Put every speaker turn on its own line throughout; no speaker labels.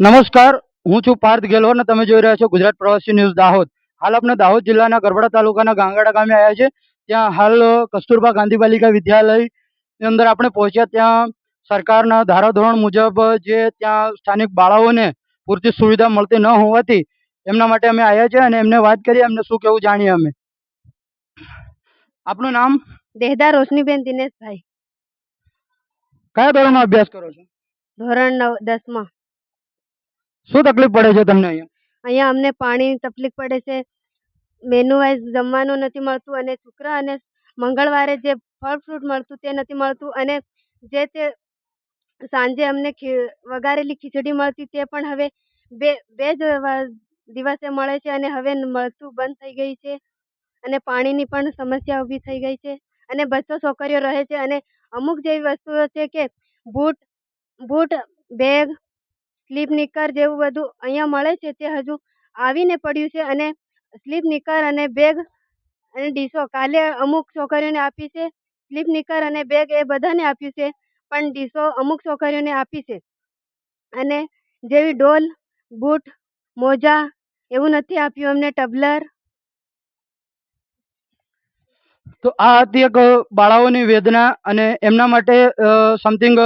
નમસ્કાર, હું છું પાર્થ ગેહલોત અને તમે જોઈ રહ્યા છો ગુજરાત પ્રવાસી ન્યૂઝ દાહોદ. હાલ આપણે દાહોદ જિલ્લાના ગરબડા તાલુકાના ગાંગાડા ગામે આવ્યા છે. ત્યાં હાલ કસ્તુરબા ગાંધી બાલિકા વિદ્યાલયની અંદર આપણે પહોંચ્યા. ત્યાં સરકારના ધારાધોરણ મુજબ જે ત્યાં સ્થાનિક બાળાઓને પૂરતી સુવિધા મળતી ન હોવાથી એમના માટે અમે આવ્યા છે અને એમને વાત કરીએ, એમને શું કેવું જાણીએ અમે. આપનું નામ?
દેહદાર રોશનીબેન દિનેશભાઈ.
કયા ધોરણમાં અભ્યાસ કરો છો?
ધોરણ 10માં.
શું તકલીફ પડે છે તમને અહીંયા?
અહીંયા અમને પાણીની તકલીફ પડે છે, મેનુ વાઇઝ જમવાનું નથી મળતું અને શુક્ર અને મંગળવારે જે ફળ ફ્રૂટ મળતું તે નથી મળતું અને જે તે સાંજે અમને વઘારેલી ખીચડી મળતી તે પણ હવે બે જ દિવસે મળે છે અને હવે મળતું બંધ થઈ ગઈ છે અને પાણીની પણ સમસ્યા ઊભી થઈ ગઈ છે અને 200 છોકરીઓ રહે છે અને અમુક જેવી વસ્તુઓ છે કે બૂટ, બેગ, સ્લીપ નિકર જેવું બધું અહીંયા મળે છે તે હજુ આવીને પડ્યું છે અને સ્લીપ નિકર અને બેગ અને ડીશો કાલે અમુક છોકરીઓને આપી છે. સ્લીપ નિકર અને બેગ એ બધાને આપ્યું છે પણ ડીશો અમુક છોકરીઓને આપી છે અને જેવી ડોલ, બૂટ, મોજા એવું નથી આપ્યું અમને. ટબલર.
તો આ હતી એક બાળાઓની વેદના અને એમના માટે સમથિંગ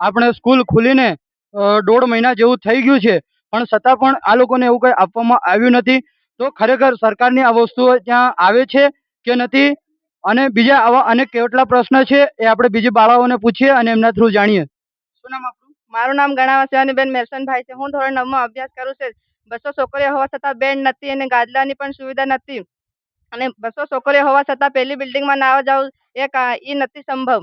આપણે સ્કૂલ ખુલીને 1.5 મહિના જેવું થઈ ગયું છે પણ છતાં પણ આ લોકોને એવું કંઈ આપવામાં આવ્યું નથી. તો ખરેખર સરકારની આ વસ્તુઓ ત્યાં આવે છે કે નથી અને બીજા આવા અનેક કેટલા પ્રશ્ન છે એ આપણે બીજી બાળાઓને પૂછીએ અને એમના થ્રુ જાણીએ. શું નામ આપણું?
મારું નામ ગણાવા શિવાનીબેન મેરસનભાઈ છે. હું ધોરણ 9માં અભ્યાસ કરું છું. 200 છોકરીઓ હોવા છતાં બેડ નથી અને ગાદલાની પણ સુવિધા નથી અને 200 છોકરીઓ હોવા છતાં પહેલી બિલ્ડિંગમાં નાવા જવું એ નથી સંભવ.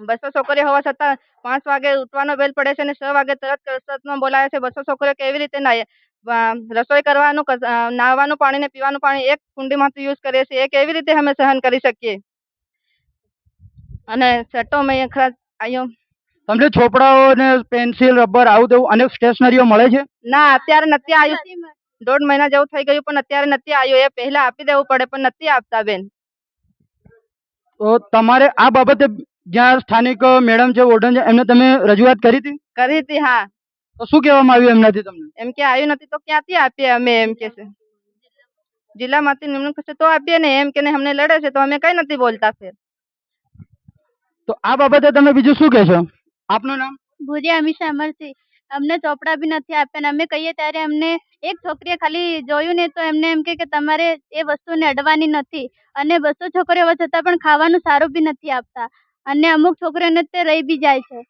200 છોકરીઓ હોવા છતાં 5 વાગે ઉઠવાનો બેલ પડે છે અને 6 વાગે તરત કસરતમાં બોલાવે છે. 200 છોકરીઓ કેવી રીતે નાય? રસોઈ કરવાનું, નાહવાનું પાણી ને પીવાનું પાણી એક કુંડીમાંથી યુઝ કરીએ છીએ. એ કેવી રીતે અમે સહન કરી શકીએ? અને છઠ્ઠો મેં ખરા આવ્યો.
તમને ચોપડાઓ ને પેન્સિલ, રબર આવું તેવું અનેક સ્ટેશનરીઓ મળે છે?
ના, અત્યારે નથી આવ્યું. 1.5 મહિના જેવું થઈ ગયું પણ અત્યારે નથી આવ્યું. એ પહેલા આપી દેવું પડે પણ નથી આપતા બેન.
તો તમારે આ બાબતે જ્યાં સ્થાનિક મેડમ છે, વોર્ડન છે, એમને તમે રજૂઆત કરી હતી?
કરી હતી, હા.
તો શું કહેવામાં આવ્યું એમનાથી તમને?
એમ કે આવ્યું નથી તો ક્યાંથી આપીએ અમે, એમ કે છે. જિલ્લામાંથી નિમણૂક થશે તો આપીએ ને, એમ કે અમને લડે છે તો અમે કઈ નથી બોલતા. ફેર
તો આ બાબતે તમે બીજું શું કહેશો? આપનું નામ?
ભુરિયા અમીષા અમરસિંહ. અમને ચોપડા બી નથી આપ્યા અને અમે કહીએ ત્યારે અમને એક છોકરીએ ખાલી જોયું ને તો એમને એમ કે તમારે એ વસ્તુને અડવાની નથી અને 200 છોકરીઓ હોવા છતાં પણ ખાવાનું સારું બી નથી આપતા અને અમુક છોકરીઓને તે રહી બી જાય છે.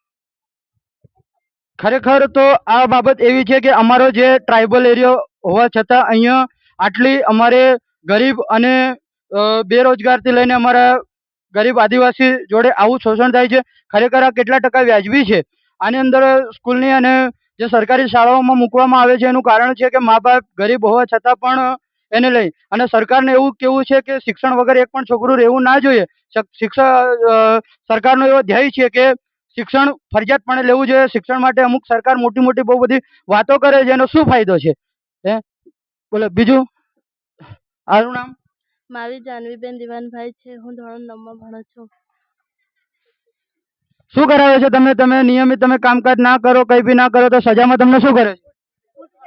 ખરેખર તો આ બાબત એવી છે કે અમારો જે ટ્રાઇબલ એરિયો હોવા છતાં અહીંયા આટલી અમારે ગરીબ અને બેરોજગારથી લઈને અમારા ગરીબ આદિવાસી જોડે આવું શોષણ થાય છે. ખરેખર આ કેટલા ટકા વ્યાજબી છે? આની અંદર સ્કૂલની અને જે સરકારી શાળાઓમાં મૂકવામાં આવે છે એનું કારણ છે કે મા બાપ ગરીબ હોવા છતાં પણ એને લઈ અને સરકારને એવું કેવું છે કે શિક્ષણ વગર એક પણ છોકરું રહેવું ના જોઈએ. સરકારનો એવો ધ્યેય છે કે શિક્ષણ ફરજિયાતપણે લેવું જોઈએ. શિક્ષણ માટે અમુક સરકાર મોટી મોટી બહુ બધી વાતો કરે છે, એનો શું ફાયદો છે? બોલો બીજું. આનું નામ?
મારી જાનવીબેન દિવાનભાઈ છે. હું ધોરણ 9માં ભણું છું.
શું કરાવે છે તમે નિયમિત તમે કામકાજ ના કરો, કઈ બી ના કરો તો સજામાં તમને શું કરે છે?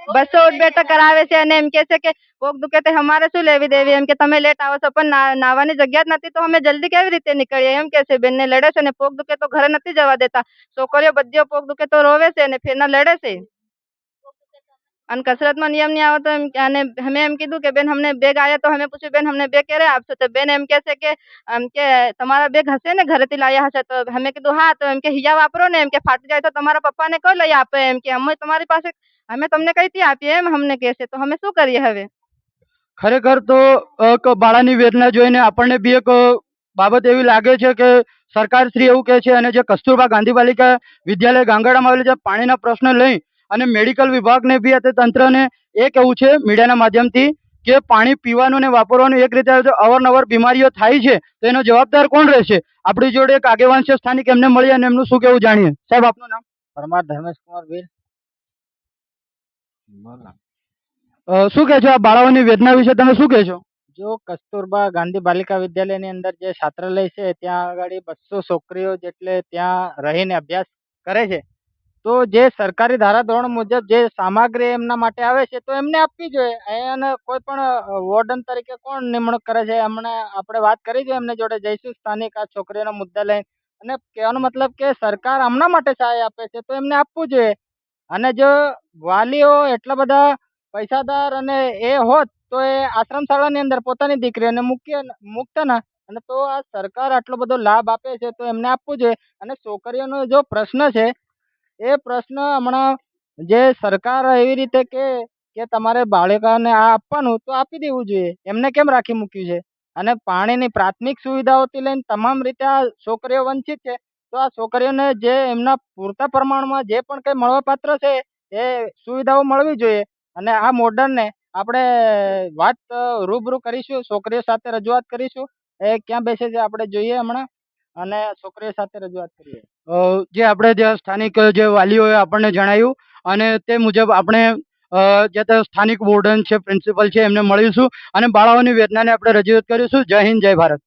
200 ઉઠ બેઠક કરાવે છે અને એમ કે છે કે પોક દુખે તે અમારે શું લેવી દેવી, એમ કે તમે લેટ આવો છો પણ નાવાની જગ્યા જ નથી તો અમે જલ્દી કેવી રીતે નીકળીએ, એમ કે છે. બેનને લડે છે ને પોક દુખે તો ઘરે નથી જવા દેતા. છોકરીઓ બધીઓ પોક દુખે તો રોવે છે અને ફેરના લડે છે અને કસરતમાં નિયમ નહીં આવે તો અને અમે એમ કીધું કે બેન અમને બેગ આવ્યા તો અમે પૂછ્યું બેન અમને બેગ ક્યારે આપશો? તો બેન એમ કે છે કે તમારા બેગ હશે ને, ઘરેથી લાવ્યા હશે? તો અમે કીધું હા. તો એમ કે હિયા વાપરો ને, એમ કે ફાટી જાય તો તમારા પપ્પાને કોઈ લઈ આપે, એમ કે અમે તમારી પાસે અમે તમને કઈથી આપીએ, એમ અમને કહે છે. તો અમે શું કરીએ હવે?
ખરેખર તો બાળાની વેદના જોઈને આપણને બી એક બાબત એવી લાગે છે કે સરકાર શ્રી એવું કહે છે અને જે કસ્તુરબા ગાંધી બાલિકા વિદ્યાલય ગાંગડામાં આવેલી છે પાણીના પ્રશ્ન લઈ અને મેડિકલ વિભાગને બી તે તંત્રને એ કહેવું છે મીડિયાના માધ્યમથી કે પાણી પીવાનું ને વાપરવાનું એક રીતે અવારનવાર બીમારીઓ થાય છે તો એનો જવાબદાર કોણ રહેશે? આપણી જોડે એક આગેવાન છે સ્થાનિક, એમને મળી અને એમનું શું કહેવું જાણીએ. સાહેબ આપનું નામ?
પરમાર ધર્મેશ કુમાર ભીલ.
શું કહે છો આ બાળાઓની વેદના વિશે? તમે શું કહે છો?
જો કસ્તુરબા ગાંધી બાલિકા વિદ્યાલયની અંદર જે છાત્રાલય છે ત્યાં આગળ 200 છોકરીઓ જેટલે ત્યાં રહીને અભ્યાસ કરે છે તો જે સરકારી ધારાધોરણ મુજબ જે સામગ્રી એમના માટે આવે છે તો એમને આપવી જોઈએ. અને કોઈ પણ વોર્ડન તરીકે કોણ નિમણૂક કરે છે એમને આપણે વાત કરી છે એમને જોડે જઈશું સ્થાનિક આ છોકરીઓના મુદ્દા લઈને. અને કહેવાનો મતલબ કે સરકાર આમના માટે સહાય આપે છે તો એમને આપવું જોઈએ. અને જો વાલીઓ એટલા બધા પૈસાદાર અને એ હોત તો એ આશ્રમ શાળાની અંદર પોતાની દીકરીઓને મૂકતા ના. અને તો આ સરકાર આટલો બધો લાભ આપે છે તો એમને આપવું જોઈએ. અને છોકરીઓનો જો પ્રશ્ન છે એ પ્રશ્ન હમણાં જે સરકાર એવી રીતે કે તમારે બાળકોને આ આપવાનું તો આપી દેવું જોઈએ. એમને કેમ રાખી મૂક્યું છે? અને પાણીની પ્રાથમિક સુવિધાઓથી લઈને તમામ રીતે આ છોકરીઓ વંચિત છે. તો આ છોકરીઓને જે એમના પૂરતા પ્રમાણમાં જે પણ કંઈ મળવાપાત્ર છે એ સુવિધાઓ મળવી જોઈએ. અને આ મોડર્નને આપણે વાત રૂબરૂ કરીશું, છોકરીઓ સાથે રજૂઆત કરીશું. એ ક્યાં બેસે છે આપણે જોઈએ હમણાં, અને છોકરીઓ સાથે રજૂઆત કરીએ.
જે આપણે ત્યાં સ્થાનિક જે વાલીઓએ આપણને જણાવ્યું અને તે મુજબ આપણે જે તે સ્થાનિક વોર્ડન છે, પ્રિન્સિપલ છે એમને મળીશું અને બાળાઓની વેદનાને આપણે રજૂઆત કરીશું. જય હિન્દ, જય ભારત.